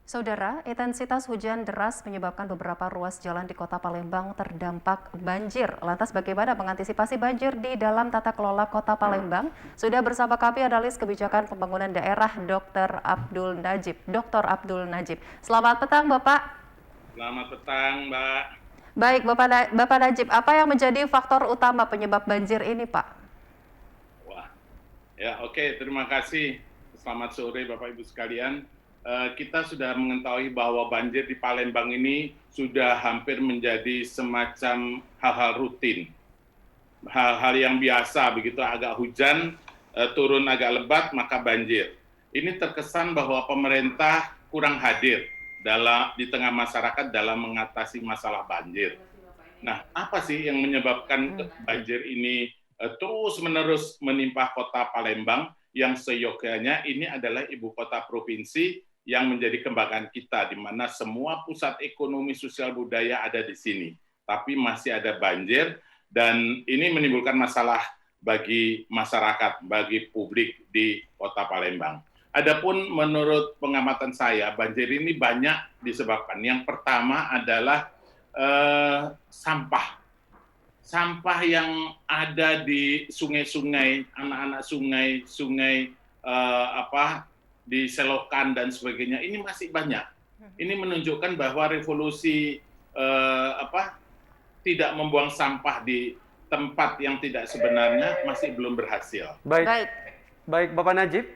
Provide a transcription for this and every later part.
Saudara, intensitas hujan deras menyebabkan beberapa ruas jalan di Kota Palembang terdampak banjir. Lantas bagaimana mengantisipasi banjir di dalam tata kelola Kota Palembang? Sudah bersama kami analis kebijakan pembangunan daerah Dr. Abdul Najib. Dr. Abdul Najib. Selamat petang, Bapak. Selamat petang, Mbak. Baik, Bapak Najib, apa yang menjadi faktor utama penyebab banjir ini, Pak? Wah, ya oke, terima kasih. Selamat sore Bapak Ibu sekalian. Kita sudah mengetahui bahwa banjir di Palembang ini sudah hampir menjadi semacam hal-hal rutin. Hal-hal yang biasa, begitu agak hujan, turun agak lebat, maka banjir. Ini terkesan bahwa pemerintah kurang hadir di tengah masyarakat dalam mengatasi masalah banjir. Nah, apa sih yang menyebabkan banjir ini terus-menerus menimpa Kota Palembang yang seyogyanya ini adalah ibu kota provinsi yang menjadi kebanggaan kita, di mana semua pusat ekonomi sosial budaya ada di sini. Tapi masih ada banjir, dan ini menimbulkan masalah bagi masyarakat, bagi publik di Kota Palembang. Adapun menurut pengamatan saya, banjir ini banyak disebabkan. Yang pertama adalah sampah. Sampah yang ada di sungai-sungai, anak-anak sungai di selokan dan sebagainya, ini masih banyak. Ini menunjukkan bahwa revolusi tidak membuang sampah di tempat yang tidak sebenarnya masih belum berhasil. Baik, Bapak Najib.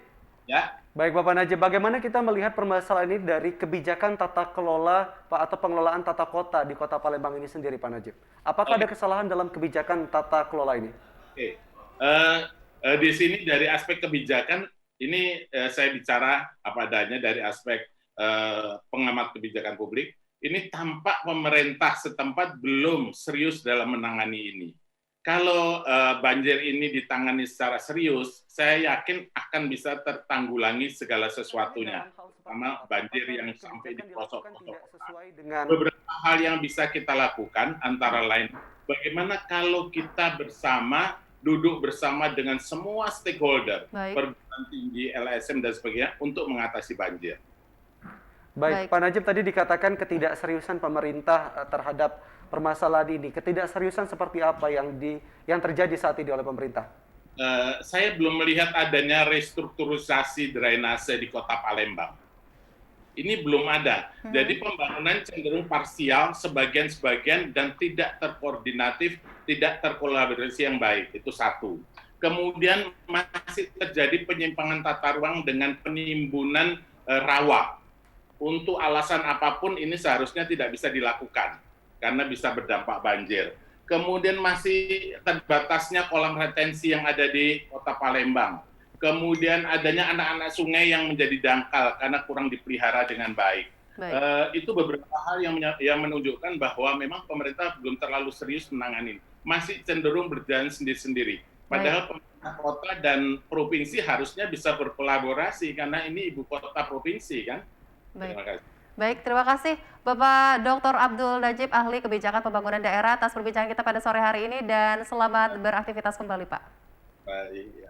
Ya. Baik, Bapak Najib, bagaimana kita melihat permasalahan ini dari kebijakan tata kelola atau pengelolaan tata kota di Kota Palembang ini sendiri, Pak Najib? Apakah ada kesalahan dalam kebijakan tata kelola ini? Oke. Di sini dari aspek kebijakan, ini saya bicara apa adanya dari aspek pengamat kebijakan publik. Ini tampak pemerintah setempat belum serius dalam menangani ini. Kalau banjir ini ditangani secara serius, saya yakin akan bisa tertanggulangi segala sesuatunya, terutama banjir yang sampai di pelosok-pelosok. Beberapa hal yang bisa kita lakukan antara lain, bagaimana kalau kita duduk bersama dengan semua stakeholder, perguruan tinggi, LSM dan sebagainya untuk mengatasi banjir. Baik, Pak Najib, tadi dikatakan ketidakseriusan pemerintah terhadap permasalahan ini. Ketidakseriusan seperti apa yang terjadi saat ini oleh pemerintah? Saya belum melihat adanya restrukturisasi drainase di Kota Palembang. Ini belum ada. Jadi pembangunan cenderung parsial, sebagian-sebagian, dan tidak terkoordinatif, tidak terkolaborasi yang baik. Itu satu. Kemudian masih terjadi penyimpangan tata ruang dengan penimbunan rawa. Untuk alasan apapun ini seharusnya tidak bisa dilakukan karena bisa berdampak banjir. Kemudian masih terbatasnya kolam retensi yang ada di Kota Palembang. Kemudian adanya anak-anak sungai yang menjadi dangkal karena kurang dipelihara dengan baik. Itu beberapa hal yang menunjukkan bahwa memang pemerintah belum terlalu serius menangani. Masih cenderung berjalan sendiri-sendiri. Padahal pemerintah kota dan provinsi harusnya bisa berkolaborasi karena ini ibu kota provinsi kan. Terima kasih. Baik, terima kasih Bapak Dr. Abdul Najib, ahli kebijakan pembangunan daerah atas perbincangan kita pada sore hari ini, dan selamat beraktivitas kembali, Pak. Baik.